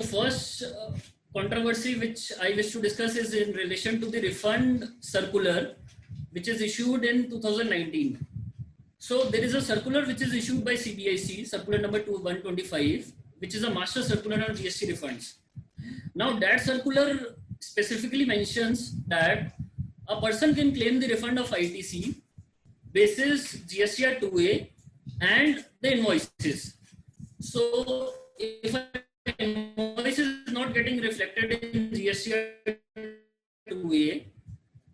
first controversy which I wish to discuss is in relation to the refund circular, which is issued in 2019. So there is a circular which is issued by CBIC, circular number 125, which is a master circular on GST refunds. Now that circular specifically mentions that a person can claim the refund of ITC basis GSTR 2A and the invoices. So if an invoice is not getting reflected in GSTR 2A,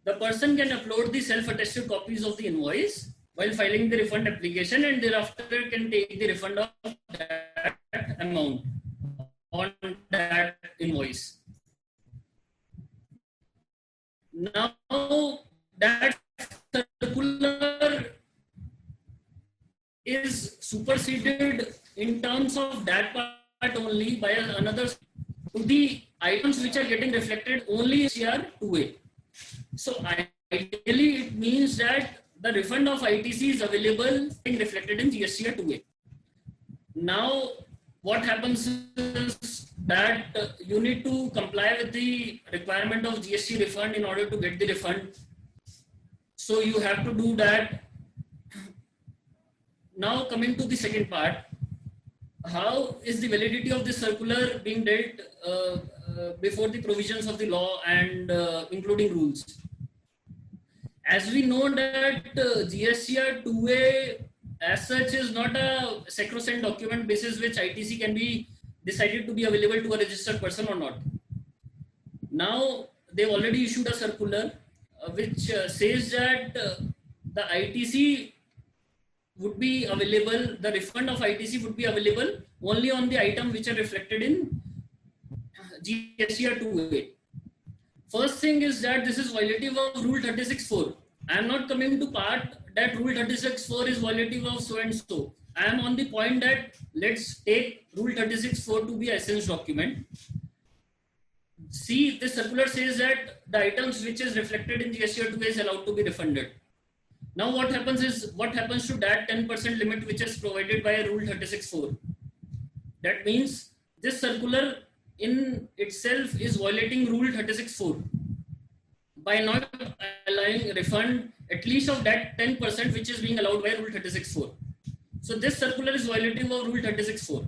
the person can upload the self-attested copies of the invoice while filing the refund application, and thereafter can take the refund of that amount on that invoice. Now that circular is superseded in terms of that part only by another to the items which are getting reflected only in GSTR 2A. So ideally it means that the refund of ITC is available being reflected in GSTR 2A. Now what happens is that you need to comply with the requirement of GST refund in order to get the refund. So you have to do that. Now coming to the second part, how is the validity of this circular being dealt before the provisions of the law and including rules? As we know that GSTR 2A as such is not a sacrosanct document basis which ITC can be decided to be available to a registered person or not. Now they've already issued a circular which says that the ITC would be available, the refund of ITC would be available only on the item which are reflected in GSTR 2A. First thing is that this is violative of Rule 36.4. I am not coming to part that Rule 36.4 is violative of so and so. I am on the point that let's take Rule 36.4 to be essence document. See, this circular says that the items which is reflected in GSTR 2A is allowed to be refunded. Now what happens to that 10% limit which is provided by Rule 36.4? That means this circular in itself is violating Rule 36.4 by not allowing refund at least of that 10% which is being allowed by Rule 36.4. So this circular is violative of Rule 36.4.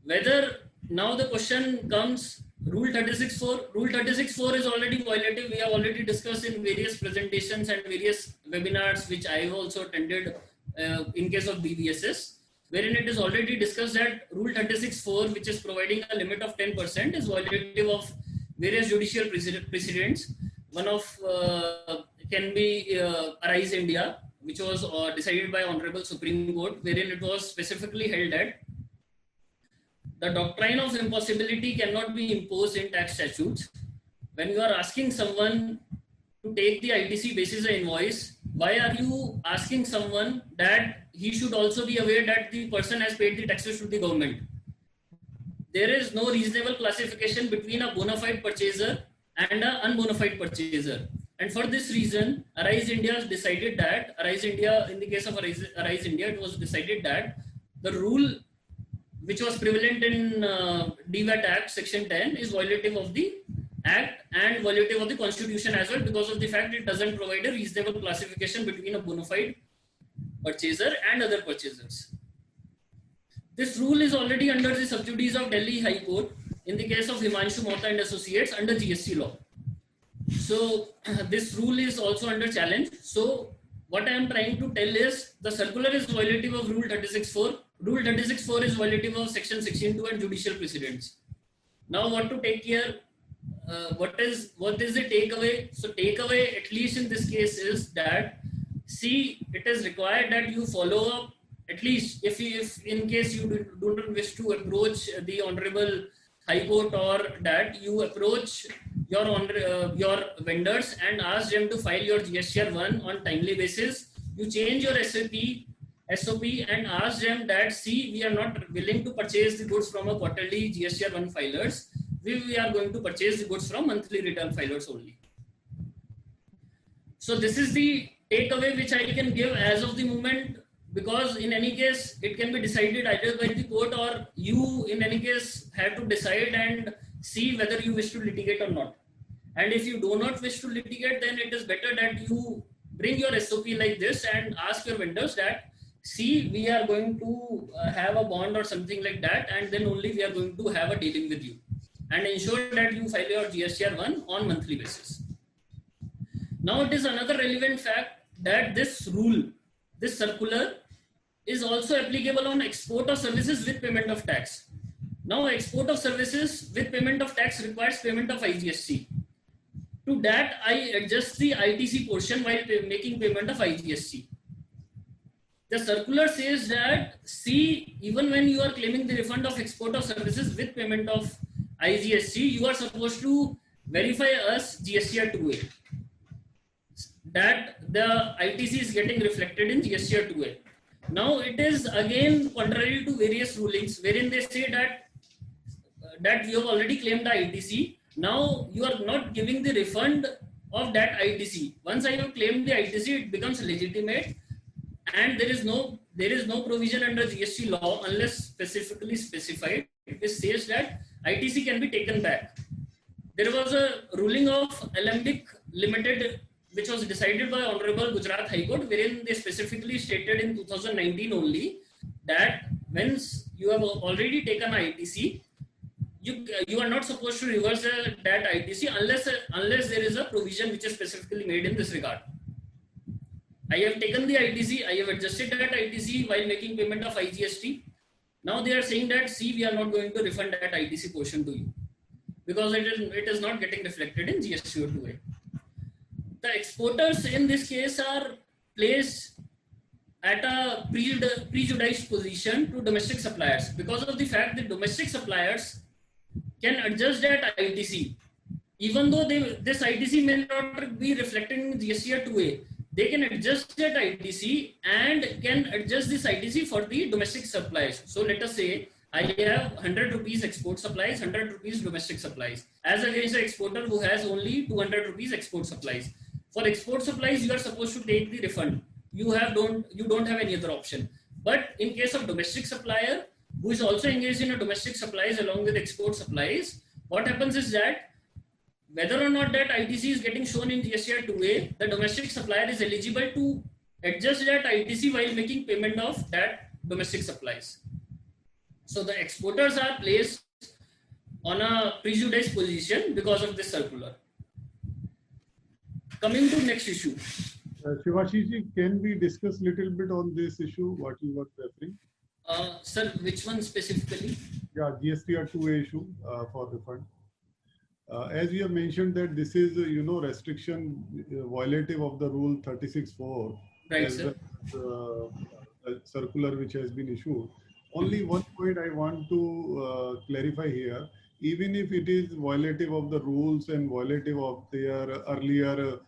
Whether now the question comes, Rule 36.4 is already violative. We have already discussed in various presentations and various webinars which I have also attended in case of BVSS, wherein it is already discussed that Rule 36.4, which is providing a limit of 10%, is violative of various judicial precedents. One of can be Arise India, which was decided by Honorable Supreme Court, wherein it was specifically held that the doctrine of impossibility cannot be imposed in tax statutes. When you are asking someone to take the ITC basis an invoice, why are you asking someone that he should also be aware that the person has paid the taxes to the government? There is no reasonable classification between a bona fide purchaser and an unbona fide purchaser. And for this reason, Arise India has decided that, in the case of Arise India, it was decided that the rule which was prevalent in DVAT Act Section 10 is violative of the Act and violative of the Constitution as well, because of the fact it doesn't provide a reasonable classification between a bona fide purchaser and other purchasers. This rule is already under the sub judice of Delhi High Court in the case of Himanshu Mohta and Associates under GST law. So this rule is also under challenge. So what I am trying to tell is the circular is violative of Rule 36.4. Rule 36.4 is violative of Section 16.2 and judicial precedents. Now what to take here? What is the takeaway? So takeaway, at least in this case, is that it is required that you follow up, at least if in case you do not wish to approach the Honorable High Court, or that you approach your vendors and ask them to file your GSTR 1 on timely basis. You change your SOP and ask them that we are not willing to purchase the goods from a quarterly GSTR 1 filers. We are going to purchase the goods from monthly return filers only. So this is the takeaway which I can give as of the moment. because in any case it can be decided either by the court, or you in any case have to decide and see whether you wish to litigate or not. And if you do not wish to litigate, then it is better that you bring your SOP like this and ask your vendors that, see, we are going to have a bond or something like that, and then only we are going to have a dealing with you, and ensure that you file your GSTR1 on monthly basis. Now it is another relevant fact that this rule, this circular, is also applicable on export of services with payment of tax. Now export of services with payment of tax requires payment of IGST. To that, I adjust the ITC portion while making payment of IGST. The circular says that, see, even when you are claiming the refund of export of services with payment of IGST, you are supposed to verify us GSTR 2A, that the ITC is getting reflected in GSTR 2A. Now it is again contrary to various rulings wherein they say that you have already claimed the ITC. Now you are not giving the refund of that ITC. Once I have claimed the ITC, it becomes legitimate, and there is no provision under GST law unless specifically specified. It says that ITC can be taken back. There was a ruling of Alembic Limited which was decided by Honorable Gujarat High Court, wherein they specifically stated in 2019 only that once you have already taken ITC, you are not supposed to reverse that ITC unless there is a provision which is specifically made in this regard. I have taken the ITC, I have adjusted that ITC while making payment of IGST. Now they are saying that, see, we are not going to refund that ITC portion to you because it is not getting reflected in GSTR 2A. The exporters in this case are placed at a prejudiced position to domestic suppliers because of the fact that domestic suppliers can adjust that ITC. Even though this ITC may not be reflected in GSTR 2A, they can adjust that ITC and can adjust this ITC for the domestic supplies. So let us say I have 100 rupees export supplies, 100 rupees domestic supplies, as against the exporter who has only 200 rupees export supplies. For export supplies, you are supposed to take the refund. You don't have any other option. But in case of domestic supplier who is also engaged in a domestic supplies along with export supplies, what happens is that whether or not that ITC is getting shown in GSTR 2A, the domestic supplier is eligible to adjust that ITC while making payment of that domestic supplies. So the exporters are placed on a prejudiced position because of this circular. Coming to next issue. Shivashi's, can we discuss a little bit on this issue, what you were referring? Sir, which one specifically? Yeah, GSTR 2A issue for refund. As you have mentioned that this is, restriction violative of the rule 36(4), right, sir. Circular which has been issued. Only one point I want to clarify here. Even if it is violative of the rules and violative of their earlier,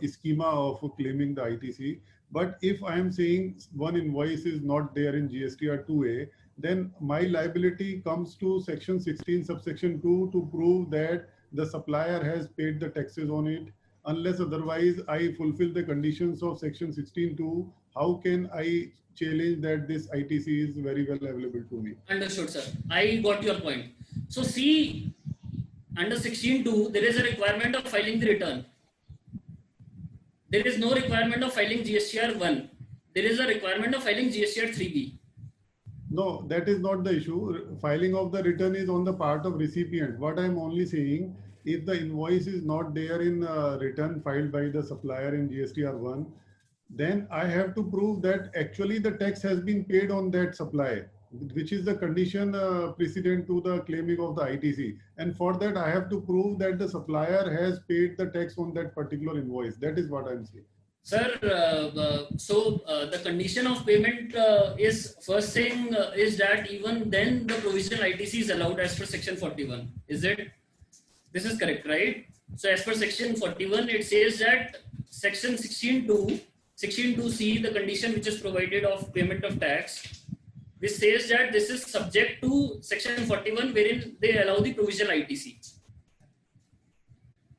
schema of claiming the ITC, but if I am saying one invoice is not there in GSTR 2A, then my liability comes to section 16 subsection 2 to prove that the supplier has paid the taxes on it. Unless otherwise I fulfill the conditions of section 16(2), how can I challenge that this ITC is very well available to me? Understood, sir. I got your point. So see, under 16(2), there is a requirement of filing the return. There is no requirement of filing GSTR 1. There is a requirement of filing GSTR 3B. No, that is not the issue. Filing of the return is on the part of recipient. What I am only saying, if the invoice is not there in return filed by the supplier in GSTR 1, then I have to prove that actually the tax has been paid on that supply, which is the condition precedent to the claiming of the ITC. And for that, I have to prove that the supplier has paid the tax on that particular invoice. That is what I'm saying. Sir, the condition of payment is first thing is that even then the provisional ITC is allowed as per section 41. Is it? This is correct, right? So as per section 41, it says that section 16(2)(c), the condition which is provided of payment of tax, this says that this is subject to section 41 wherein they allow the provisional ITC.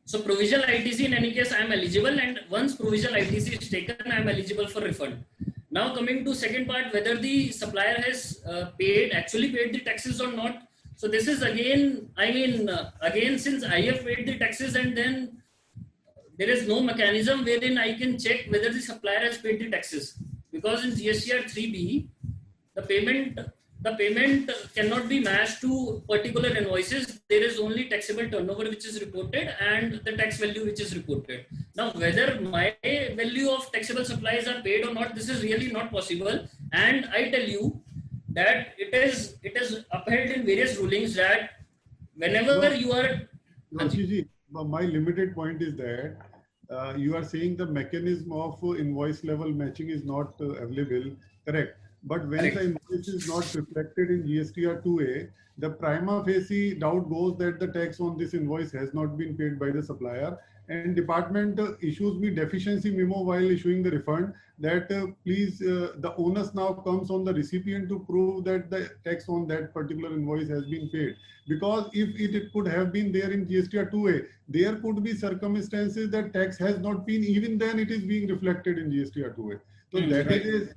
So provisional ITC, in any case, I am eligible, and once provisional ITC is taken, I am eligible for refund. Now coming to second part, whether the supplier has actually paid the taxes or not. So this is again, again, since I have paid the taxes, and then there is no mechanism wherein I can check whether the supplier has paid the taxes, because in GSTR 3B, the payment cannot be matched to particular invoices. There is only taxable turnover which is reported and the tax value which is reported. Now, whether my value of taxable supplies are paid or not, this is really not possible. And I tell you that it is upheld in various rulings that whenever you are. No, Ji, my limited point is that you are saying the mechanism of invoice level matching is not available, correct? But when the invoice is not reflected in GSTR 2A, the prima facie doubt goes that the tax on this invoice has not been paid by the supplier, and department issues me deficiency memo while issuing the refund that please the onus now comes on the recipient to prove that the tax on that particular invoice has been paid. Because if it could have been there in GSTR 2A, there could be circumstances that tax has not been, even then it is being reflected in GSTR 2A. So that is,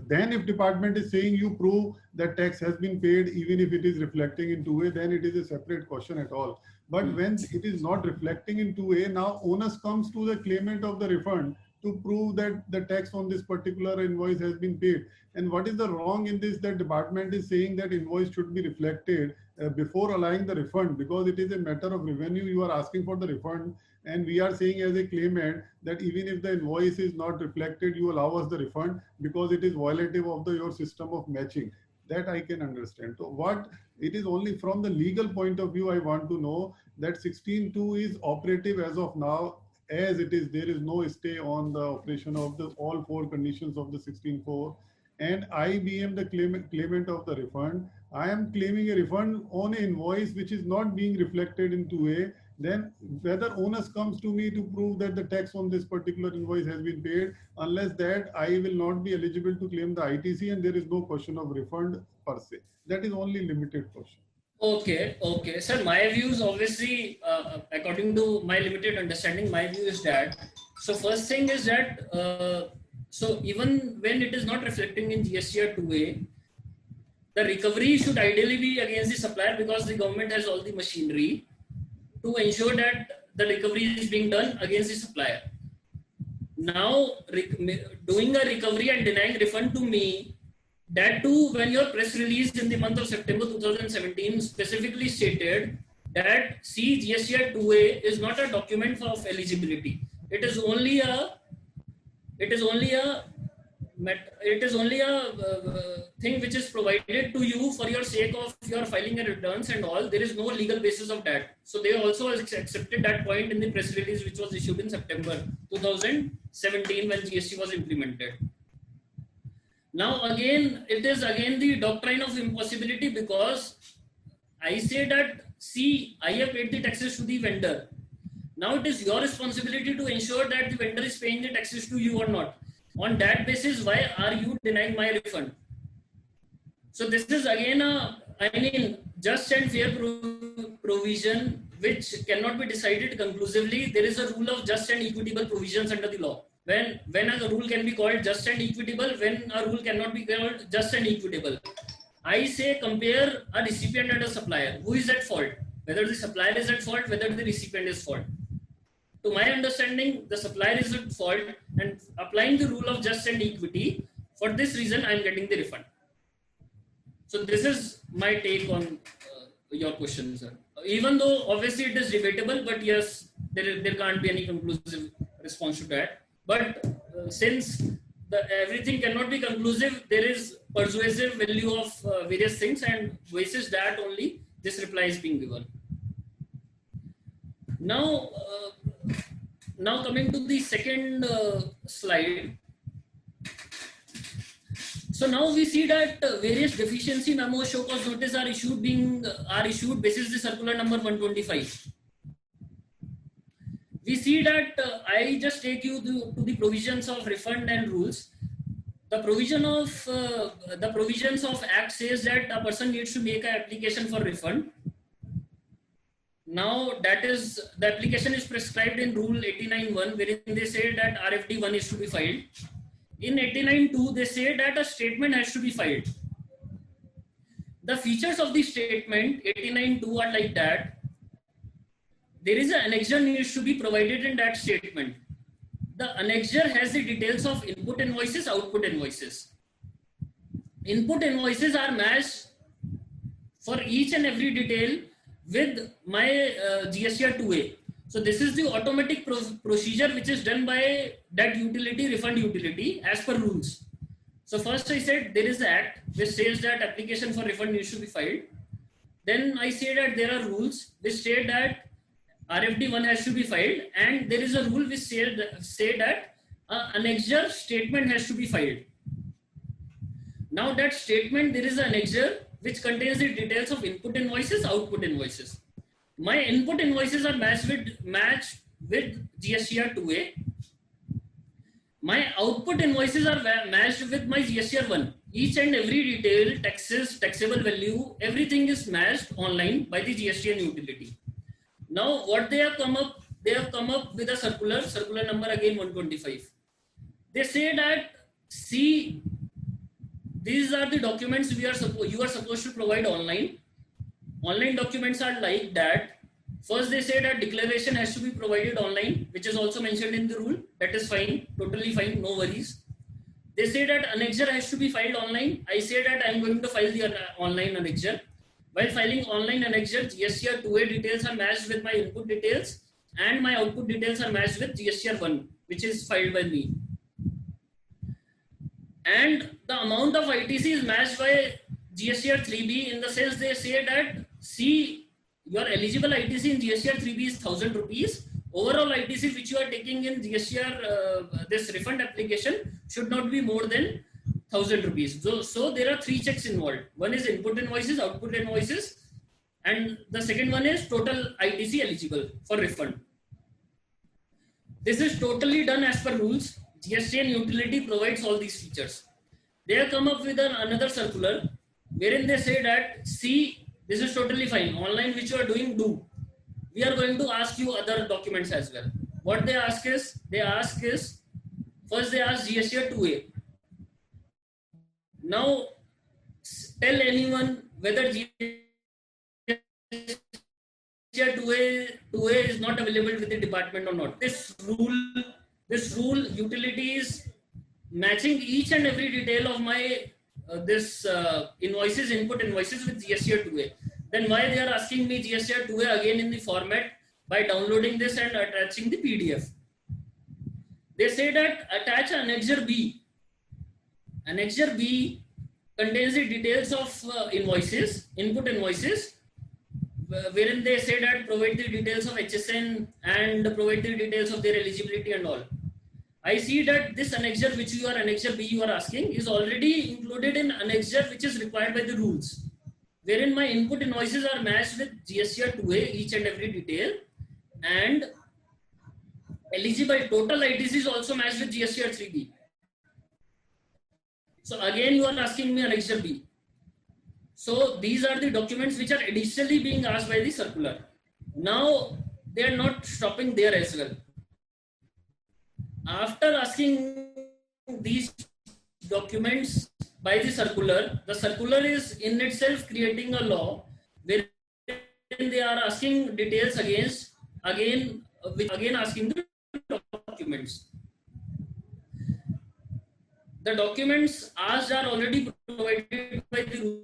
then if department is saying you prove that tax has been paid, even if it is reflecting in 2A, then it is a separate question at all. But when it is not reflecting in 2A, now onus comes to the claimant of the refund to prove that the tax on this particular invoice has been paid. And what is the wrong in this? That department is saying that invoice should be reflected before allowing the refund, because it is a matter of revenue. You are asking for the refund, and we are saying as a claimant that even if the invoice is not reflected, you allow us the refund because it is violative of your system of matching. That I can understand. So what it is only from the legal point of view, I want to know that 16.2 is operative as of now, as it is. There is no stay on the operation of the all four conditions of the 16.4. And I being the claimant of the refund, I am claiming a refund on an invoice which is not being reflected in 2A. Then whether onus comes to me to prove that the tax on this particular invoice has been paid, unless that I will not be eligible to claim the ITC, and there is no question of refund per se. That is only limited question. Okay, sir, my views obviously, according to my limited understanding, my view is that, so first thing is that, so even when it is not reflecting in GSTR 2A, the recovery should ideally be against the supplier, because the government has all the machinery to ensure that the recovery is being done against the supplier. Now, doing a recovery and denying refund to me, that too when your press release in the month of September 2017 specifically stated that GSTR 2A is not a document of eligibility. It is only a thing which is provided to you for your sake of your filing your returns and all. There is no legal basis of that. So they also accepted that point in the press release which was issued in September 2017 when GST was implemented. Now again, it is again the doctrine of impossibility, because I say that, see, I have paid the taxes to the vendor. Now it is your responsibility to ensure that the vendor is paying the taxes to you or not. On that basis, why are you denying my refund? So this is again just and fair provision which cannot be decided conclusively. There is a rule of just and equitable provisions under the law. When a rule can be called just and equitable, when a rule cannot be called just and equitable. I say compare a recipient and a supplier. Who is at fault? Whether the supplier is at fault, whether the recipient is at fault. To my understanding, the supplier is at fault, and applying the rule of just and equity, for this reason, I am getting the refund. So this is my take on your question, sir. Even though obviously it is debatable, but yes, there can't be any conclusive response to that. But since everything cannot be conclusive, there is persuasive value of various things, and basis that only this reply is being given. Now coming to the second slide. So now we see that various deficiency memos, show cause notice are issued basis the circular number 125. We see that I just take you to the provisions of refund and rules. The provisions of Act says that a person needs to make an application for refund. Now that is, the application is prescribed in Rule 89.1, wherein they say that RFD 1 is to be filed. in 89.2, they say that a statement has to be filed. The features of the statement 89.2 are like that. There is an annexure needs to be provided in that statement. The annexure has the details of input invoices, output invoices. Input invoices are matched for each and every detail with my GSTR 2A. So this is the automatic procedure which is done by that utility, refund utility, as per rules. So first I said there is the act which says that application for refund needs to be filed. Then I say that there are rules which state that RFD 1 has to be filed, and there is a rule which say that annexure statement has to be filed. Now that statement, there is an annexure which contains the details of input invoices, output invoices. My input invoices are matched with GSTR 2A. My output invoices are matched with my GSTR 1. Each and every detail, taxes, taxable value, everything is matched online by the GSTN utility. Now what they have come up with a circular number again 125. They say that see, these are the documents you are supposed to provide online. Online documents are like that. First they say that declaration has to be provided online, which is also mentioned in the rule. That is fine, totally fine, no worries. They say that annexure has to be filed online. I say that I am going to file the online annexure. While filing online annexure, GSTR 2A details are matched with my input details, and my output details are matched with GSTR 1, which is filed by me. And the amount of ITC is matched by GSTR 3B in the sense they say that, see, your eligible ITC in GSTR 3B is 1,000 rupees. Overall ITC which you are taking in GSTR, this refund application should not be more than 1,000 rupees. So there are 3 checks involved. One is input invoices, output invoices, and the second one is total ITC eligible for refund. This is totally done as per rules. GSTN utility provides all these features. They have come up with another circular wherein they say that, see, this is totally fine. Online which you are doing, do. We are going to ask you other documents as well. What they ask is first they ask GSTR 2A. Now, tell anyone whether GSTR 2A is not available with the department or not. This rule utility is matching each and every detail of my invoices, input invoices with GSTR 2A. Then why they are asking me GSTR 2A again in the format by downloading this and attaching the PDF? They say that attach Annexure B. Annexure B contains the details of invoices, input invoices, wherein they say that provide the details of HSN and provide the details of their eligibility and all. I see that this annexure which you are Annexure B you are asking is already included in annexure which is required by the rules, wherein my input invoices are matched with GSTR 2A, each and every detail, and eligible total ITC is also matched with GSTR 3B. So again you are asking me Annexure B. So these are the documents which are additionally being asked by the circular. Now they are not stopping there as well. After asking these documents by the circular is in itself creating a law wherein they are asking details again asking the documents. The documents asked are already provided by the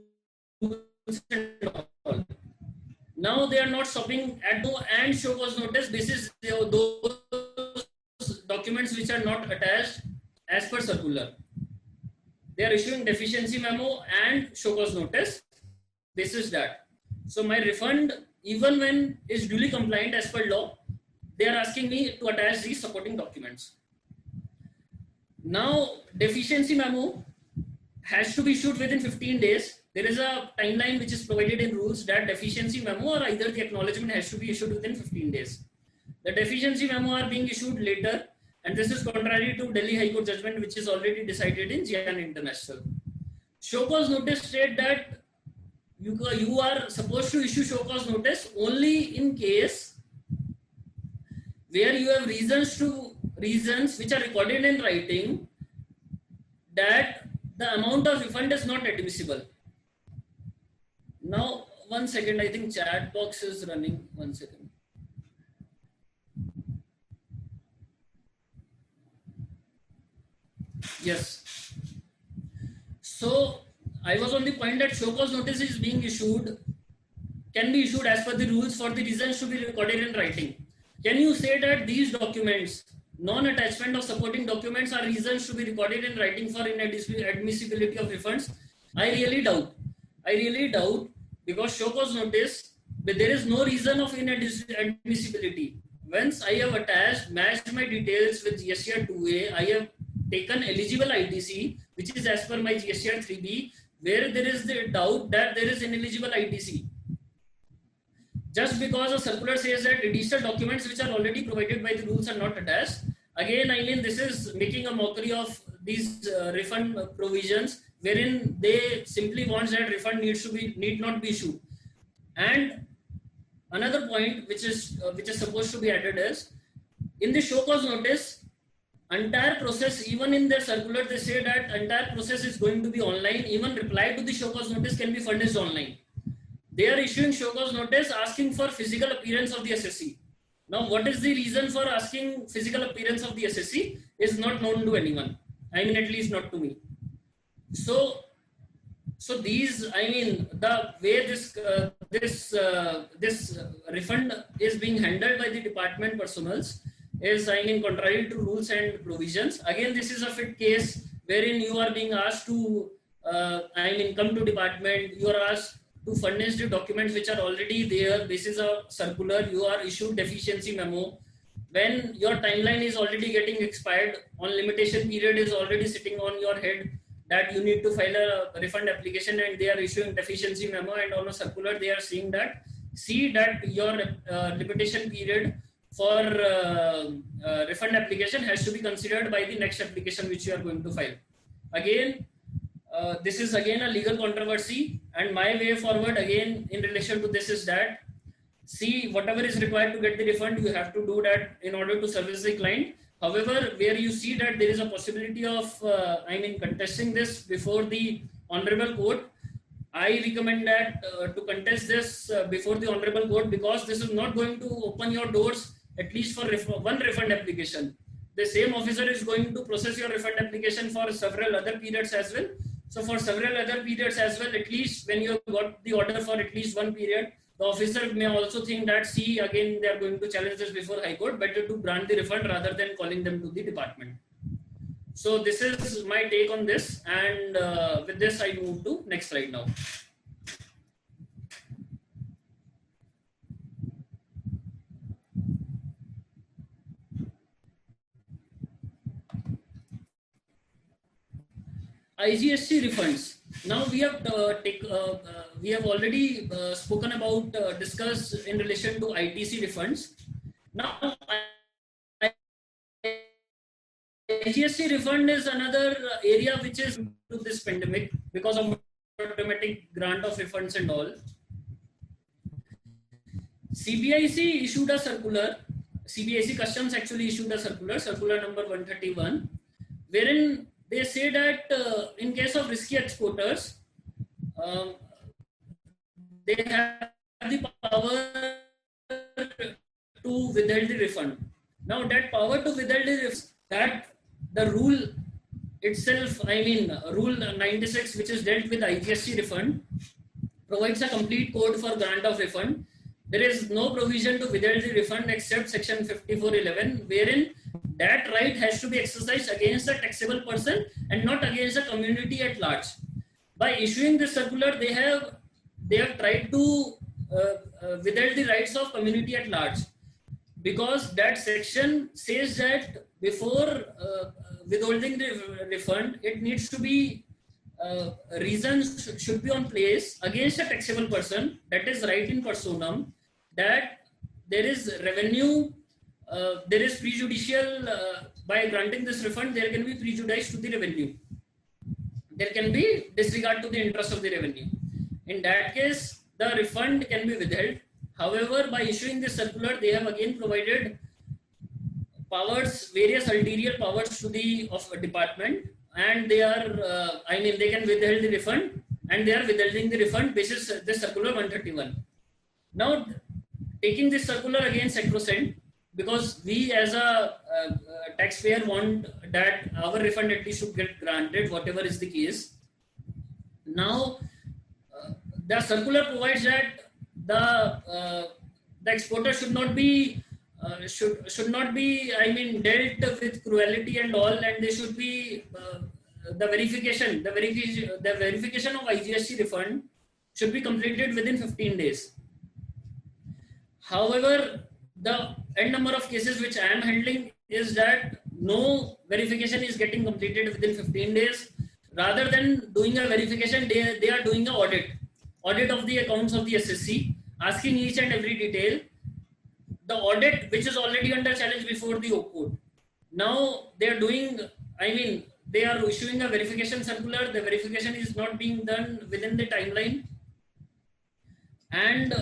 rules and all. Now they are not stopping at no and show cause notice. This is those documents which are not attached as per circular. They are issuing deficiency memo and show cause notice. This is that. So my refund, even when is duly compliant as per law, they are asking me to attach these supporting documents. Now deficiency memo has to be issued within 15 days. There is a timeline which is provided in rules that deficiency memo or either the acknowledgement has to be issued within 15 days. The deficiency memo are being issued later, and this is contrary to Delhi High Court judgment which is already decided in Jian International. Show cause notice state that you are supposed to issue show cause notice only in case where you have reasons which are recorded in writing that the amount of refund is not admissible. Now, 1 second, I think chat box is running. 1 second. Yes. So I was on the point that show cause notice is being issued, can be issued as per the rules for the reasons to be recorded in writing. Can you say that these documents, non-attachment of supporting documents, are reasons to be recorded in writing for inadmissibility of refunds? I really doubt. I really doubt, because show cause notice, but there is no reason of inadmissibility. Once I have matched my details with GSTR 2A, I have taken eligible ITC, which is as per my GSTR 3B, where there is the doubt that there is ineligible ITC. Just because a circular says that additional documents which are already provided by the rules are not attached. Again, I mean, this is making a mockery of these refund provisions, wherein they simply want that refund need not be issued. And another point which is supposed to be added is, in the show cause notice, entire process, even in their circular, they say that entire process is going to be online. Even reply to the show cause notice can be furnished online. They are issuing show cause notice asking for physical appearance of the SSC. Now, what is the reason for asking physical appearance of the SSC is not known to anyone. I mean, at least not to me. So these, I mean, the way this refund is being handled by the department personnels is, I mean, contrary to rules and provisions. Again, this is a fit case wherein you are being asked to, come to department. You are asked to furnish the documents which are already there. This is a circular. You are issued deficiency memo. When your timeline is already getting expired, on limitation period is already sitting on your head, that you need to file a refund application, and they are issuing deficiency memo, and on a circular they are saying that, see that your limitation period for refund application has to be considered by the next application which you are going to file. Again, this is again a legal controversy, and my way forward again in relation to this is that, see, whatever is required to get the refund, you have to do that in order to service the client. However, where you see that there is a possibility of, contesting this before the Honorable Court, I recommend that to contest this before the Honorable Court, because this is not going to open your doors at least for one refund application. The same officer is going to process your refund application for several other periods as well. So for several other periods as well, at least when you have got the order for at least one period, the officer may also think that, see, again, they are going to challenge this before High Court, better to grant the refund rather than calling them to the department. So this is my take on this, and with this I move to next slide now. IGST refunds. Now we have already spoken about, discussed in relation to ITC refunds. Now IGST refund is another area which is to this pandemic because of automatic grant of refunds and all. CBIC issued a circular. CBIC Customs actually issued a circular number 131, wherein they say that in case of risky exporters, they have the power to withhold the refund. Now that power to withhold the refund, that the rule itself, Rule 96, which is dealt with IGST refund, provides a complete code for grant of refund. There is no provision to withhold the refund except section 5411, wherein that right has to be exercised against a taxable person and not against the community at large. By issuing this circular, they have tried to withhold the rights of community at large, because that section says that before withholding the refund, it needs to be reasons should be on place against a taxable person, that is right in personam, that there is revenue, there is prejudicial, by granting this refund, there can be prejudice to the revenue. There can be disregard to the interest of the revenue. In that case, the refund can be withheld. However, by issuing this circular, they have again provided powers, various ulterior powers to the department, and they are, they can withhold the refund, and they are withholding the refund basis this circular 131. Now, taking this circular again sacrosanct, because we as a taxpayer want that our refund at least should get granted, whatever is the case. Now, the circular provides that the exporter should not be dealt with cruelty and all, and they should be the verification of IGST refund should be completed within 15 days. However, the n number of cases which I am handling is that no verification is getting completed within 15 days. Rather than doing a verification, they are doing an audit of the accounts of the SSC, asking each and every detail. The audit, which is already under challenge before the OCODE. Now they are doing, they are issuing a verification circular. The verification is not being done within the timeline. And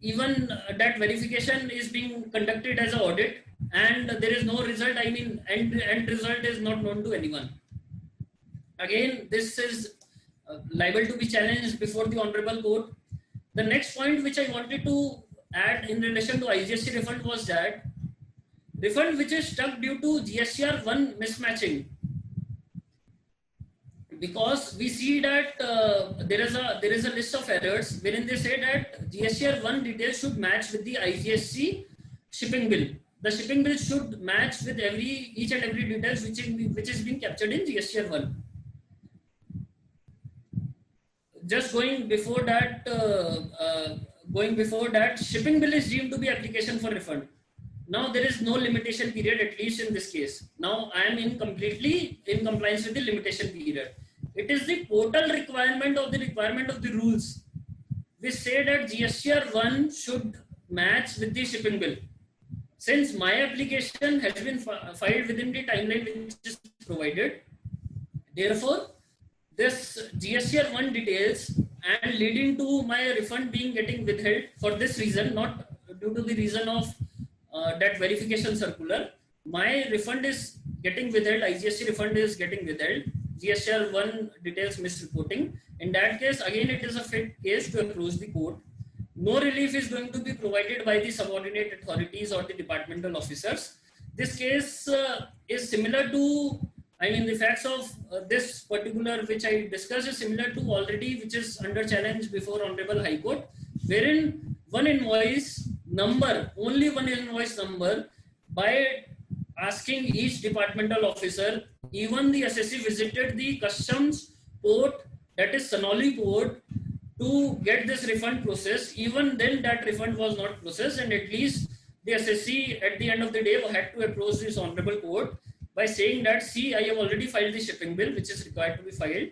even that verification is being conducted as an audit, and there is no result. End result is not known to anyone. Again, this is liable to be challenged before the Honorable Court. The next point which I wanted to add in relation to IGST refund was that refund which is stuck due to GSTR 1 mismatching. Because we see that there is a list of errors wherein they say that GSTR 1 details should match with the IGST shipping bill. The shipping bill should match with each and every details which is being captured in GSTR 1. Just going before that, shipping bill is deemed to be application for refund. Now there is no limitation period, at least in this case. Now I am completely in compliance with the limitation period. It is the portal requirement of the rules. We say that GSTR 1 should match with the shipping bill. Since my application has been filed within the timeline which is provided, therefore this GSTR 1 details and leading to my refund getting withheld for this reason, not due to the reason of that verification circular, my refund is getting withheld, IGST refund is getting withheld, GSTR 1 details misreporting. In that case, again, it is a fit case to approach the court. No relief is going to be provided by the subordinate authorities or the departmental officers. This case is similar to, the facts of this particular which I discussed is similar to already which is under challenge before Honorable High Court, wherein only one invoice number, by asking each departmental officer, even the SSC visited the customs port, that is Sanoli port, to get this refund process. Even then that refund was not processed, and at least the SSC at the end of the day had to approach this Honorable Court by saying that, see, I have already filed the shipping bill which is required to be filed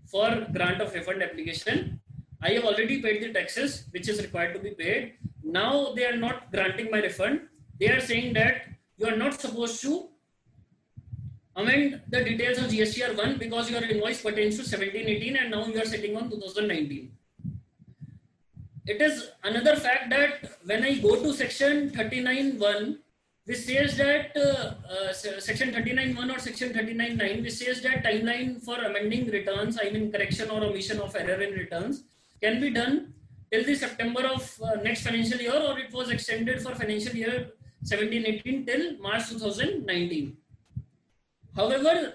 for grant of refund application. I have already paid the taxes which is required to be paid. Now they are not granting my refund. They are saying that you are not supposed to amend the details of GSTR 1 because your invoice pertains to 17-18 and now you are sitting on 2019. It is another fact that when I go to section 39.1, which says that section 39.1 or section 39.9, which says that timeline for amending returns, correction or omission of error in returns, can be done till the September of next financial year, or it was extended for financial year 17-18 till March 2019. However,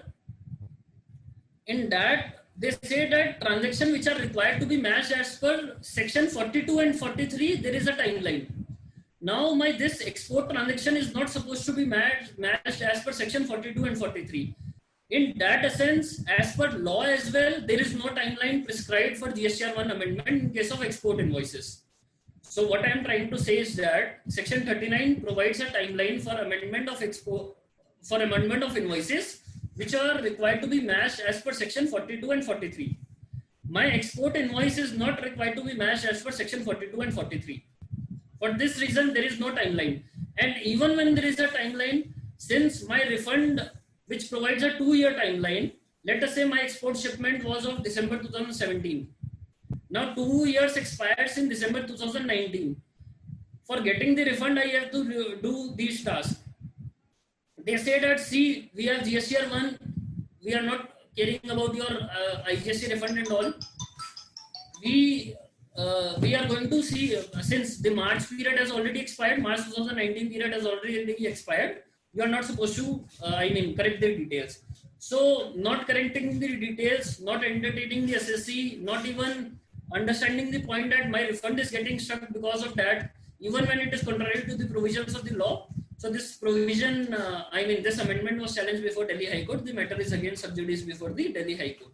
in that they say that transactions which are required to be matched as per section 42 and 43, there is a timeline. Now this export transaction is not supposed to be matched as per section 42 and 43. In that essence, as per law as well, there is no timeline prescribed for GSTR 1 amendment in case of export invoices. So what I am trying to say is that section 39 provides a timeline for amendment of invoices which are required to be matched as per section 42 and 43. My export invoice is not required to be matched as per section 42 and 43. For this reason, there is no timeline. And even when there is a timeline, since my refund, which provides a 2-year timeline, let us say my export shipment was of December 2017. Now 2 years expires in December 2019. For getting the refund, I have to do these tasks. They say that, see, we have GSTR 1 we are not caring about your IGST refund and all. We are going to see, since the March period has already expired, March 2019 period has already expired, you are not supposed to, correct the details. So not correcting the details, not entertaining the SSC, not even understanding the point that my refund is getting stuck because of that, even when it is contrary to the provisions of the law. So this provision, this amendment was challenged before Delhi High Court. The matter is again sub judice before the Delhi High Court.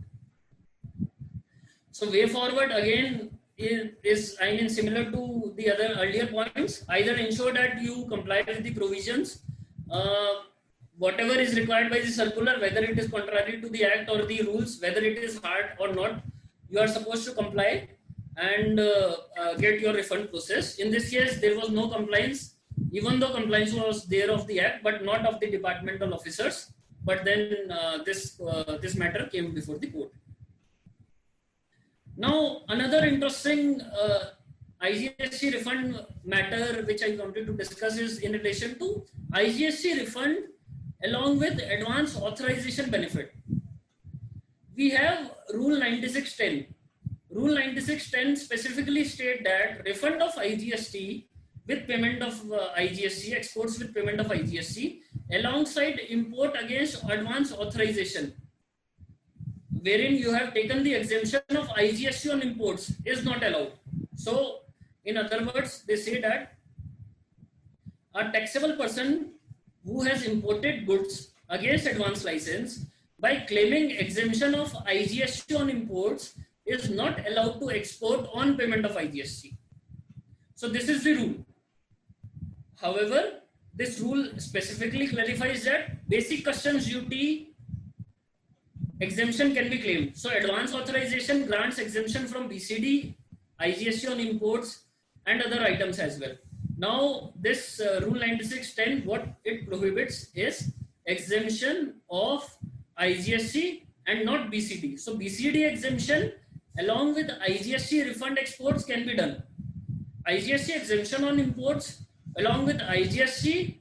So way forward again is similar to the other earlier points. Either ensure that you comply with the provisions, whatever is required by the circular, whether it is contrary to the act or the rules, whether it is hard or not, you are supposed to comply and get your refund process. In this case, there was no compliance, even though compliance was there of the act, but not of the departmental officers. But then this matter came before the court. Now, another interesting IGST refund matter which I wanted to discuss is in relation to IGST refund along with advance authorization benefit. We have Rule 9610. Rule 9610 specifically state that refund of IGST with payment of IGST, exports with payment of IGST, alongside import against advance authorization, wherein you have taken the exemption of IGST on imports, is not allowed. So, in other words, they say that a taxable person who has imported goods against advance license by claiming exemption of IGST on imports is not allowed to export on payment of IGST. So, this is the rule. However, this rule specifically clarifies that basic customs duty exemption can be claimed. So advance authorization grants exemption from BCD, IGST on imports and other items as well. Now this Rule 9610, what it prohibits is exemption of IGST and not BCD. So BCD exemption along with IGST refund exports can be done. IGST exemption on imports along with IGST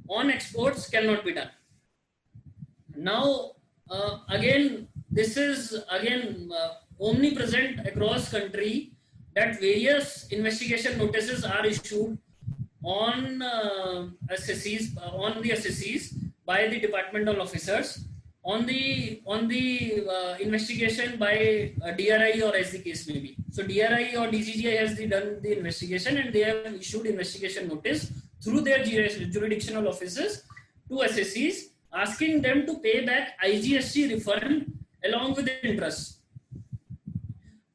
on exports cannot be done. Now, again, this is again omnipresent across country that various investigation notices are issued on assessees by the departmental officers on the investigation by DRI or as the case may be. So DRI or DCGI has done the investigation and they have issued investigation notice through their jurisdictional offices to assessees, asking them to pay back IGST refund along with interest.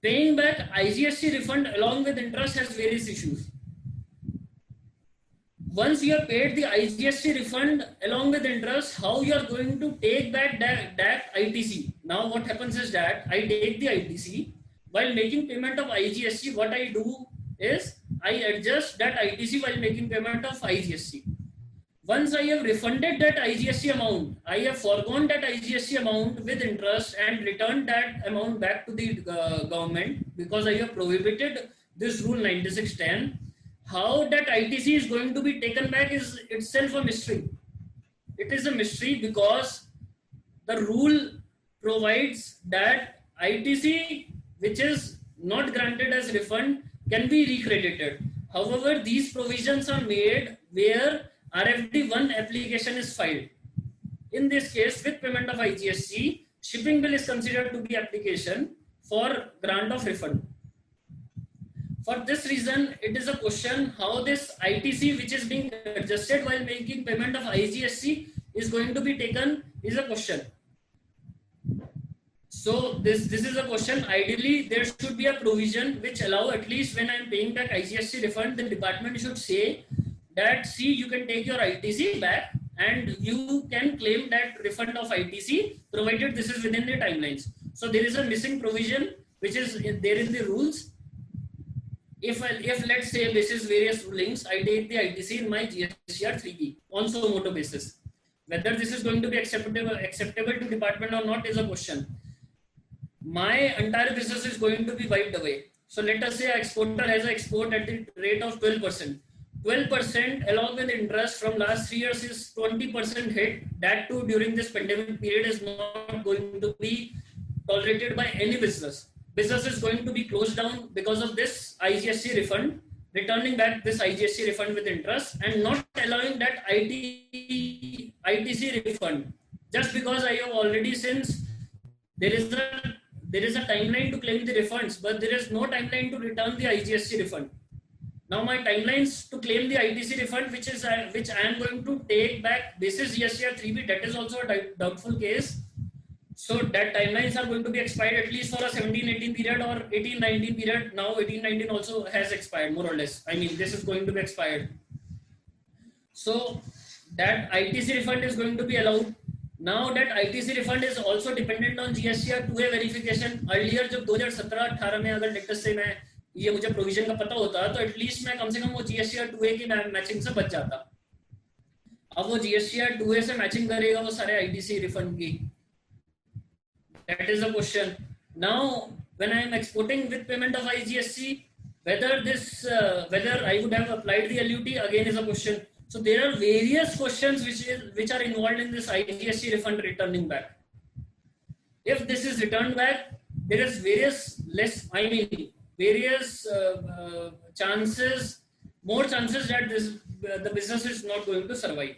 Paying back IGST refund along with interest has various issues. Once you have paid the IGST refund along with interest, how you are going to take back that ITC? Now what happens is that I take the ITC. While making payment of IGST, what I do is I adjust that ITC while making payment of IGST. Once I have refunded that IGST amount, I have foregone that IGST amount with interest and returned that amount back to the government because I have prohibited this Rule 9610. How that ITC is going to be taken back is itself a mystery. It is a mystery because the rule provides that ITC which is not granted as refund can be recredited. However, these provisions are made where RFD1 application is filed. In this case, with payment of IGST, shipping bill is considered to be application for grant of refund. For this reason, it is a question how this ITC which is being adjusted while making payment of IGST is going to be taken is a question. So this is a question. Ideally, there should be a provision which allow at least when I am paying back IGST refund, the department should say that see you can take your ITC back and you can claim that refund of ITC provided this is within the timelines. So there is a missing provision which is there in the rules. If let's say basis various rulings, I take the ITC in my GSTR 3B on suo motu basis. Whether this is going to be acceptable to department or not is a question. My entire business is going to be wiped away. So let us say an exporter has an export at the rate of 12%. 12% along with interest from last 3 years is 20% hit. That too during this pandemic period is not going to be tolerated by any business. Business is going to be closed down because of this IGST refund, returning back this IGST refund with interest and not allowing that ITC refund. Just because I have already, since there is a timeline to claim the refunds, but there is no timeline to return the IGST refund. Now my timelines to claim the ITC refund, which I am going to take back basis GSTR 3B, that is also a doubtful case. So that timelines are going to be expired at least for a 17-18 period or 18-19 period. Now 18-19 also has expired more or less. I mean, this is going to be expired. So that ITC refund is going to be allowed. Now that ITC refund is also dependent on GSTR 2A verification. Earlier जब 2017-18 में अगर latest से मैं ये मुझे provision का पता होता तो एटलीस्ट मैं कम से कम वो GSTR 2A की मैचिंग से बच जाता. अब वो GSTR 2A से मैचिंग करेगा वो सारे ITC रिफंड की. That is the question. Now, when I am exporting with payment of IGST, whether I would have applied the LUT again is a question. So there are various questions which are involved in this IGST refund returning back. If this is returned back, there is more chances that the business is not going to survive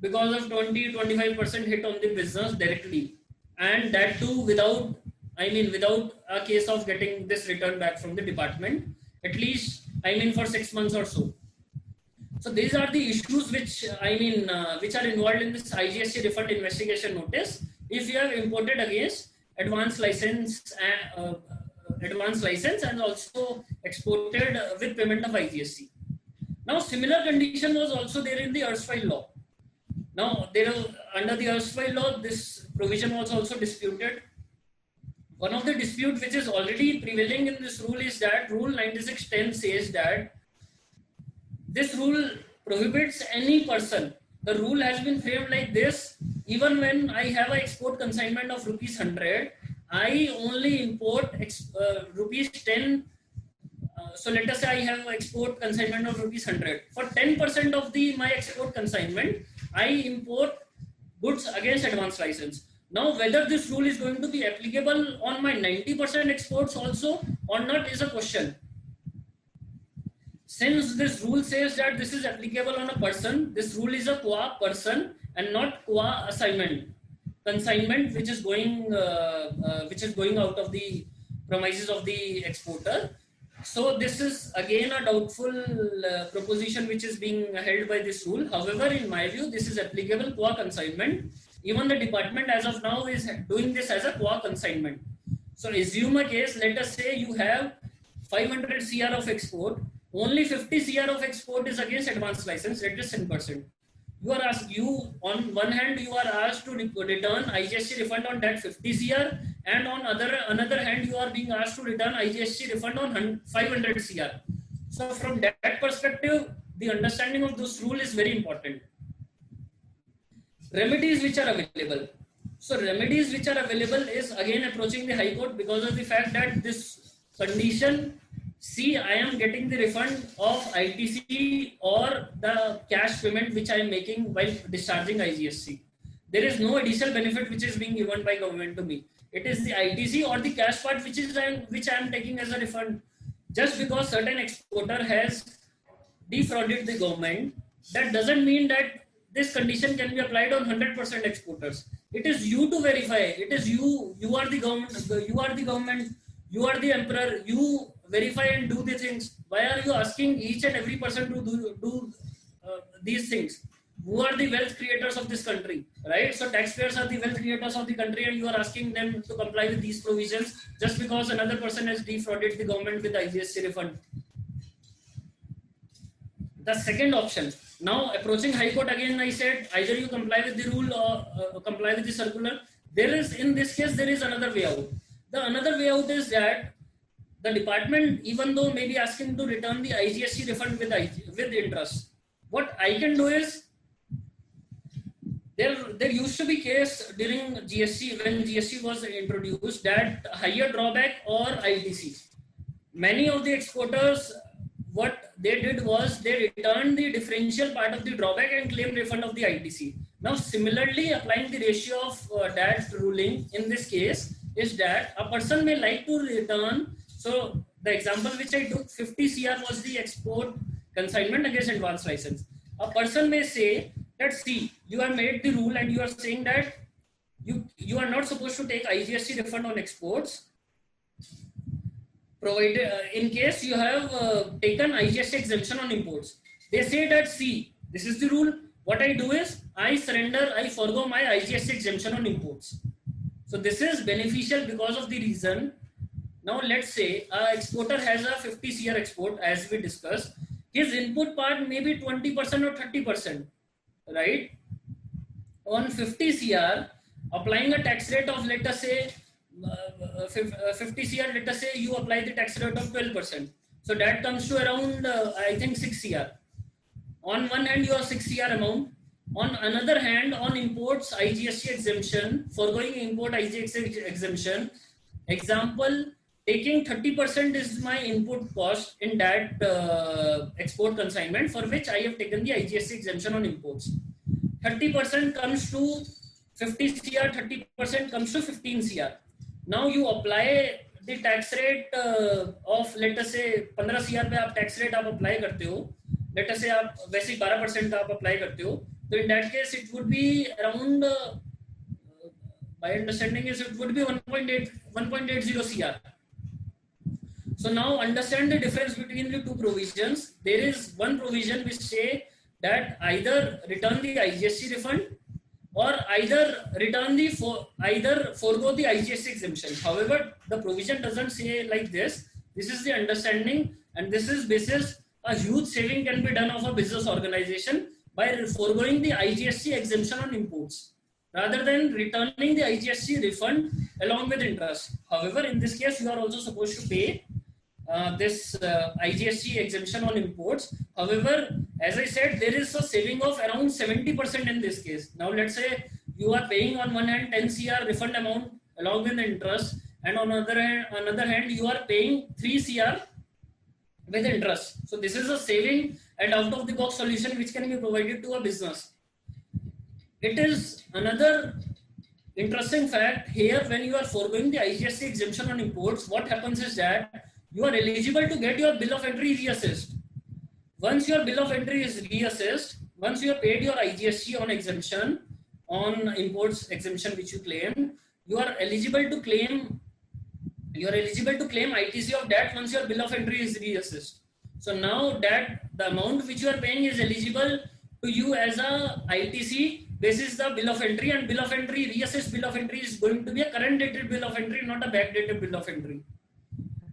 because of 20-25% hit on the business directly. And that too without a case of getting this return back from the department, at least for 6 months or so. So these are the issues which are involved in this IGST refund investigation notice. If you have imported against advanced license and also exported with payment of IGST. Now similar condition was also there in the erstwhile law. Now, under the erstwhile law, this provision was also disputed. One of the dispute which is already prevailing in this rule is that Rule 9610 says that this rule prohibits any person. The rule has been framed like this: even when I have an export consignment of rupees 100, I only import rupees 10. So let us say I have an export consignment of rupees 100. For 10% of my export consignment, I import goods against advance license. Now, whether this rule is going to be applicable on my 90% exports also or not is a question. Since this rule says that this is applicable on a person, this rule is a qua person and not qua assignment. Consignment which is going out of the premises of the exporter. So this is again a doubtful proposition which is being held by this rule. However, in my view, this is applicable qua consignment. Even the department as of now is doing this as a qua consignment. So assume a case, let us say you have 500 CR of export, only 50 CR of export is against advance license, that is 10%. On one hand, you are asked to return IGST refund on that 50 CR, and on another hand, you are being asked to return IGST refund on 500 CR. So from that perspective, the understanding of this rule is very important. Remedies which are available. So remedies which are available is again approaching the High Court because of the fact that this condition, see, I am getting the refund of ITC or the cash payment which I am making while discharging IGST. There is no additional benefit which is being given by government to me. It is the ITC or the cash part which I am taking as a refund. Just because certain exporter has defrauded the government, that doesn't mean that this condition can be applied on 100% exporters. It is you to verify. It is you. You are the government. You are the government. You are the emperor. You verify and do the things. Why are you asking each and every person to do these things? Who are the wealth creators of this country, right? So taxpayers are the wealth creators of the country, and you are asking them to comply with these provisions just because another person has defrauded the government with IGST refund. The second option. Now approaching High Court again, I said either you comply with the rule or comply with the circular. In this case, there is another way out. The another way out is that the department, even though may be asking to return the IGST refund with interest, what I can do is, there used to be case during GST, when GST was introduced, that higher drawback or ITC. Many of the exporters, what they did was they returned the differential part of the drawback and claimed refund of the ITC. Now, similarly, applying the ratio of that ruling in this case is that a person may like to return. So the example which I took, 50 CR was the export consignment against advance license. A person may say that, see, you have made the rule and you are saying that you are not supposed to take IGST refund on exports, provided in case you have taken IGST exemption on imports. They say that, see, this is the rule. What I do is I forgo my IGST exemption on imports. So this is beneficial because of the reason. Now let's say an exporter has a 50 CR export, as we discussed. His input part may be 20% or 30%, right? On 50 CR, applying a tax rate of, let us say, 50 CR, let us say you apply the tax rate of 12%. So that comes to around, I think, 6 CR. On one hand, you have 6 CR amount. On another hand, on imports, IGST exemption, foregoing import IGST exemption, example, taking 30% is my input cost in that export consignment for which I have taken the IGST exemption on imports. 30% comes to 50 CR, 30% comes to 15 CR. Now you apply the tax rate of, let us say, 15 CR पे आप tax rate आप apply करते हो, let us say आप वैसे 12% का आप apply करते हो, so in that case it would be around, my understanding is it would be 1.80 CR. So now understand the difference between the two provisions. There is one provision which say that either return the IGST refund or either forgo the IGST exemption. However, the provision doesn't say like this. This is the understanding, and this is basis a huge saving can be done of a business organization by foregoing the IGST exemption on imports rather than returning the IGST refund along with interest. However, in this case, you are also supposed to pay this IGST exemption on imports. However, as I said, there is a saving of around 70% in this case. Now, let's say you are paying on one hand 10 CR refund amount along with the interest, and on another hand, you are paying 3 CR with interest. So this is a saving and out of the box solution which can be provided to a business. It is another interesting fact here, when you are foregoing the IGST exemption on imports, what happens is that you are eligible to get your bill of entry reassessed. Once your bill of entry is reassessed, once you have paid your IGST on exemption, on imports exemption which you claim, you are eligible to claim ITC of that once your bill of entry is reassessed. So now that the amount which you are paying is eligible to you as a ITC basis the bill of entry, and bill of entry, reassessed bill of entry is going to be a current dated bill of entry, not a backdated bill of entry.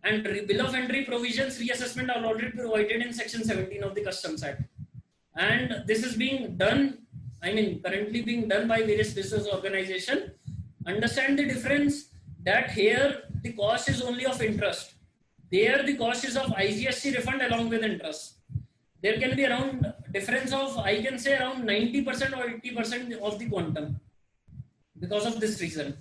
And bill of entry provisions reassessment are already provided in section 17 of the Customs Act. And this is being done, currently being done by various business organizations. Understand the difference that here the cost is only of interest. There the cost is of IGST refund along with interest. There can be around difference of, I can say, around 90% or 80% of the quantum because of this reason.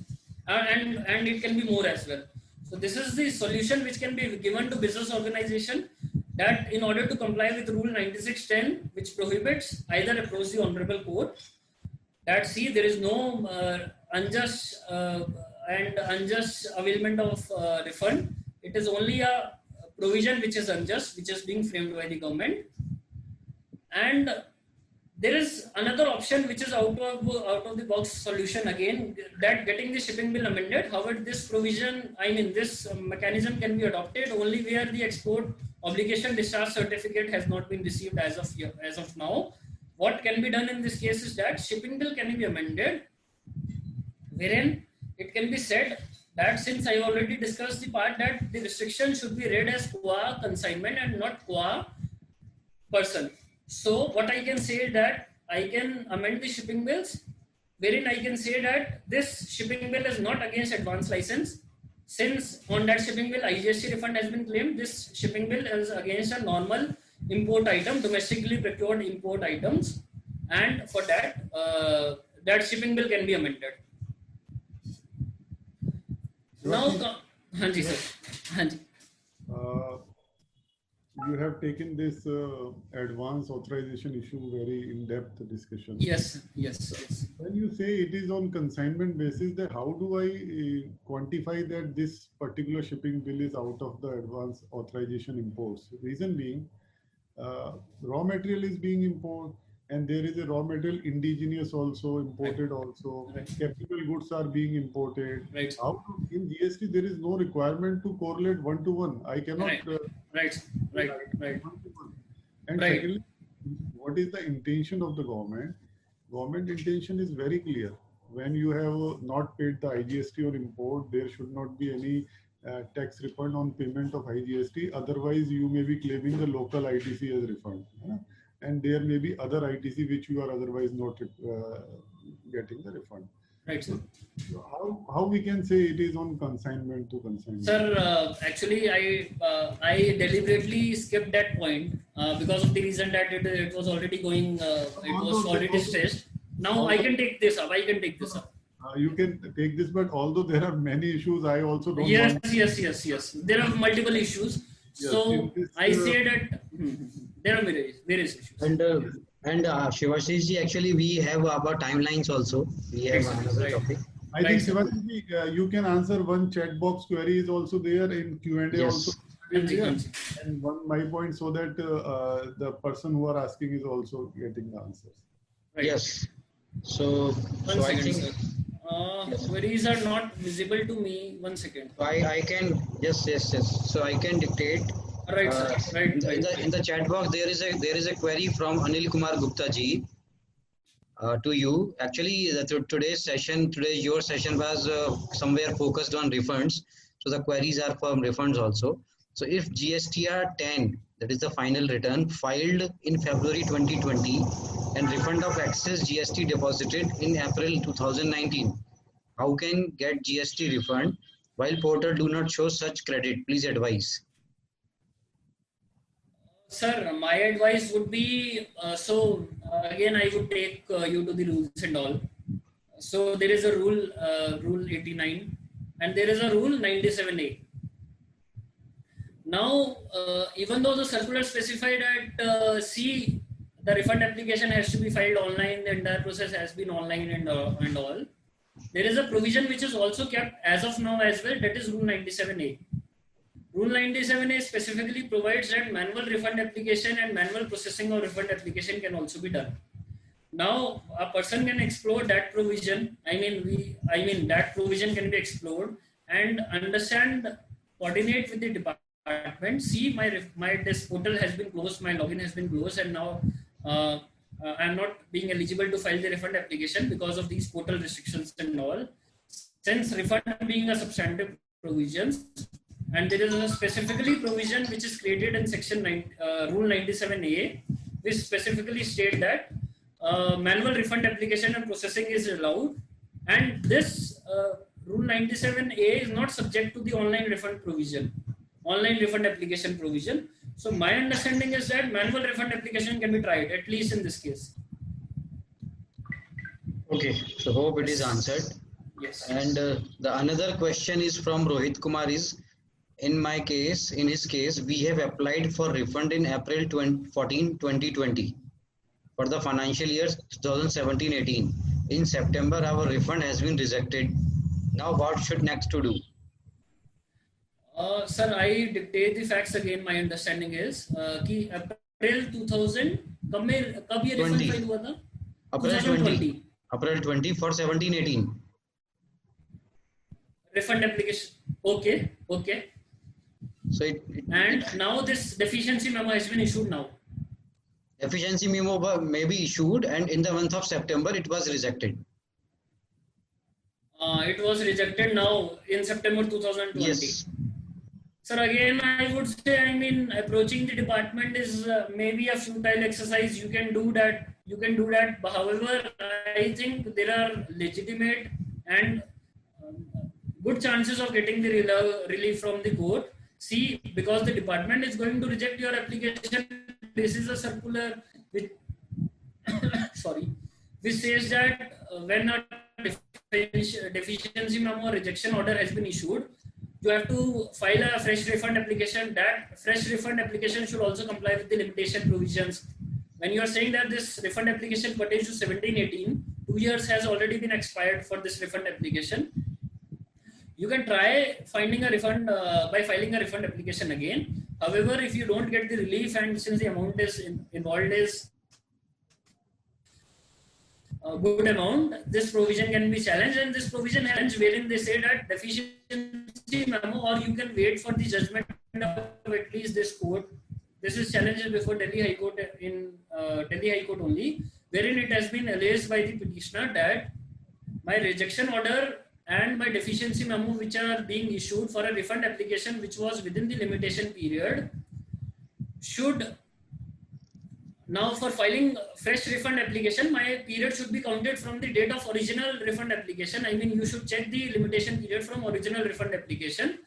And it can be more as well. So this is the solution which can be given to business organization, that in order to comply with rule 9610, which prohibits either approach the honorable court, that see there is no unjust availment of refund. It is only a provision which is unjust, which is being framed by the government. And there is another option which is out of the box solution again, that getting the shipping bill amended. However, this provision, this mechanism can be adopted only where the export obligation discharge certificate has not been received as of now. What can be done in this case is that shipping bill can be amended, wherein it can be said that, since I already discussed the part that the restriction should be read as qua consignment and not qua person. So what I can say is that I can amend the shipping bills, wherein I can say that this shipping bill is not against advance license. Since on that shipping bill IGST refund has been claimed, this shipping bill is against a normal import item, domestically procured import items, and for that that shipping bill can be amended. Now, Hanji sir, Hanji. you have taken this advance authorization issue very in-depth discussion. Yes, yes, yes. When you say it is on consignment basis, then how do I quantify that this particular shipping bill is out of the advance authorization imports? Reason being, raw material is being imported, and there is a raw material indigenous also imported also. Right. Capital goods are being imported. Right. How in GST there is no requirement to correlate one to one. I cannot. Right. Right. And Right. secondly, what is the intention of the government? Government intention is very clear. When you have not paid the IGST or import, there should not be any tax refund on payment of IGST. Otherwise, you may be claiming the local ITC as refund. And there may be other ITC which you are otherwise not getting the refund. Right, sir. So how we can say it is on consignment to consignment? Sir, actually, I deliberately skipped that point because of the reason that it was already going, it was already stressed. Now I can take this up. You can take this, but although there are many issues, I also don't yes, want... Yes. There are multiple issues. Yes, so this, I say that there are various issues. And Shivashish ji, actually we have our timelines also. We have another topic. I think Shivashish ji, you can answer one chat box query is also there in Q&A Yes. also. And my point so that the person who are asking is also getting the answers. Right. Yes. So I think queries are not visible to me. 1 second. I can yes. So I can dictate. Right, sir. Right. In the chat box there is a query from Anil Kumar Gupta ji to you. Actually, your session was somewhere focused on refunds. So the queries are from refunds also. So if GSTR 10, that is the final return, filed in February 2020 and refund of excess GST deposited in April 2019, how can get GST refund while portal do not show such credit? Please advise. Sir, my advice would be, again, I would take you to the rules and all. So there is a rule, rule 89, and there is a rule 97A. Now, even though the circular specified that C, the refund application has to be filed online, the entire process has been online and all, there is a provision which is also kept as of now as well, that is rule 97A. Rule 97A specifically provides that manual refund application and manual processing of refund application can also be done. Now, a person can explore that provision. That provision can be explored and understand, coordinate with the department. See, this portal has been closed, my login has been closed, and now I am not being eligible to file the refund application because of these portal restrictions and all. Since refund being a substantive provisions, and there is a specifically provision which is created in section rule 97A, which specifically state that manual refund application and processing is allowed, and this rule 97A is not subject to the online refund application provision. So my understanding is that manual refund application can be tried, at least in this case. Okay, so hope it is answered. Yes. And the another question is from Rohit Kumar is, in his case, we have applied for refund in April 2020 for the financial year 2017-18. In September, our refund has been rejected. Now what should next to do? Sir, I dictate the facts again. My understanding is कि April 2000 कब ये refund file हुआ था? April 20 for 17-18. Refund application. Okay. So now this deficiency memo has been issued now. Deficiency memo may be issued, and in the month of September it was rejected. It was rejected now in September 2020. Yes. Sir, again, I would say, approaching the department is maybe a futile exercise. You can do that. However, I think there are legitimate and good chances of getting the relief from the court. See, because the department is going to reject your application, this is a circular which, which says that when a deficiency memo or rejection order has been issued, you have to file a fresh refund application. That fresh refund application should also comply with the limitation provisions. When you are saying that this refund application pertains to 17-18, 2 years has already been expired for this refund application. You can try finding a refund by filing a refund application again. However, if you don't get the relief, and since the amount is involved is a good amount, this provision can be challenged, and this provision has wherein they say that deficiency memo, or you can wait for the judgment of at least this court. This is challenged before Delhi High Court in Delhi High Court only, wherein it has been alleged by the petitioner that my rejection order and my deficiency memo, which are being issued for a refund application which was within the limitation period, should now, for filing fresh refund application, my period should be counted from the date of original refund application. I mean, you should check the limitation period from original refund application.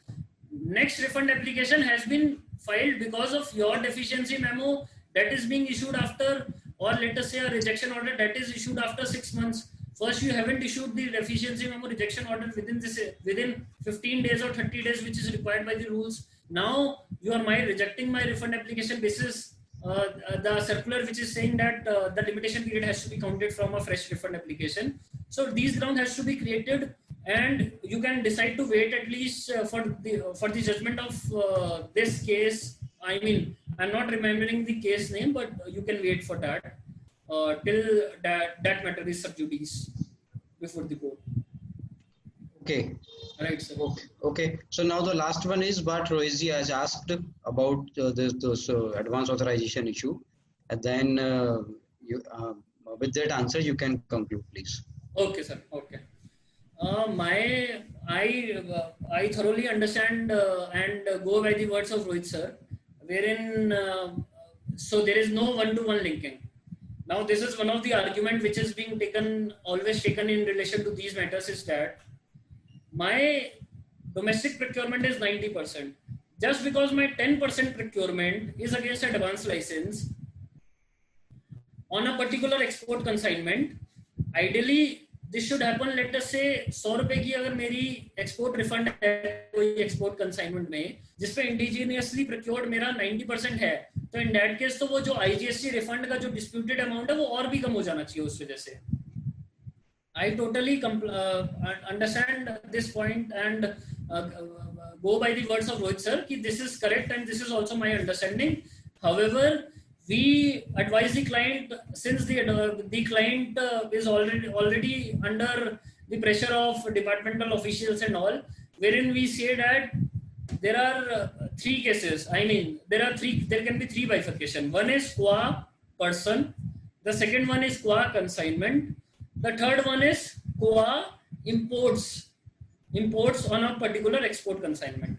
Next refund application has been filed because of your deficiency memo that is being issued after, or let us say a rejection order that is issued after 6 months. First, you haven't issued the deficiency memo rejection order within 15 days or 30 days, which is required by the rules. Now you are rejecting my refund application basis the circular which is saying that the limitation period has to be counted from a fresh refund application. So these ground has to be created, and you can decide to wait at least for the judgment of this case. I mean, I'm not remembering the case name, but you can wait for that till that matter is sub judice before the court. Okay. Right, sir. Okay. So now the last one is what Rohitji has asked about this advance authorization issue, and then with that answer you can conclude, please. Okay, sir. Okay. I thoroughly understand and go by the words of Rohit sir, wherein so there is no one-to-one linking. Now this is one of the argument which is being always taken in relation to these matters, is that my domestic procurement is 90%. Just because my 10% procurement is against a advance license on a particular export consignment, ideally this should happen. Let us say 100 रुपए की अगर मेरी export refund है कोई export consignment में, जिसपे indigenously procured मेरा 90% है, तो in that case तो वो जो IGST refund का जो disputed amount है वो और भी कम हो जाना चाहिए उस वजह से. I totally understand this point and go by the words of Rohit sir कि this is correct and this is also my understanding. However, we advise the client, since the client is already under the pressure of departmental officials and all, wherein we say that there are 3 cases. I mean, there can be 3 bifurcation. One is qua person, the second one is qua consignment, the third one is qua imports on a particular export consignment.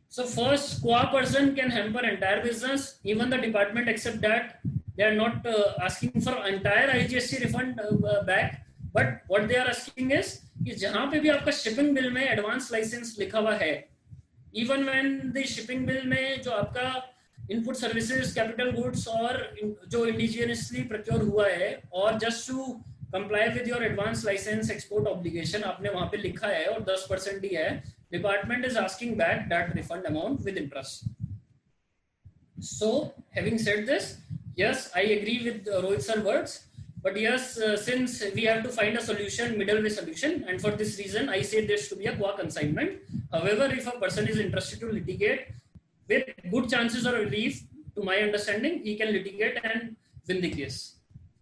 So first, qua person can hamper entire business. Even the department accept that they are not asking for entire IGST refund back, but what they are asking is कि जहाँ पे भी आपका shipping bill में advance license लिखा हुआ है, even when the shipping bill में जो आपका input services, capital goods और जो indigenously procure हुआ है, और just to comply with your advance license export obligation आपने वहाँ पे लिखा है और 10% ही है, department is asking back that refund amount with interest. So having said this, yes, I agree with Rohit sir words, but yes, since we have to find a solution, middle way solution, and for this reason I say there should be a qua consignment. However, if a person is interested to litigate with good chances of relief, to my understanding, he can litigate and win the case.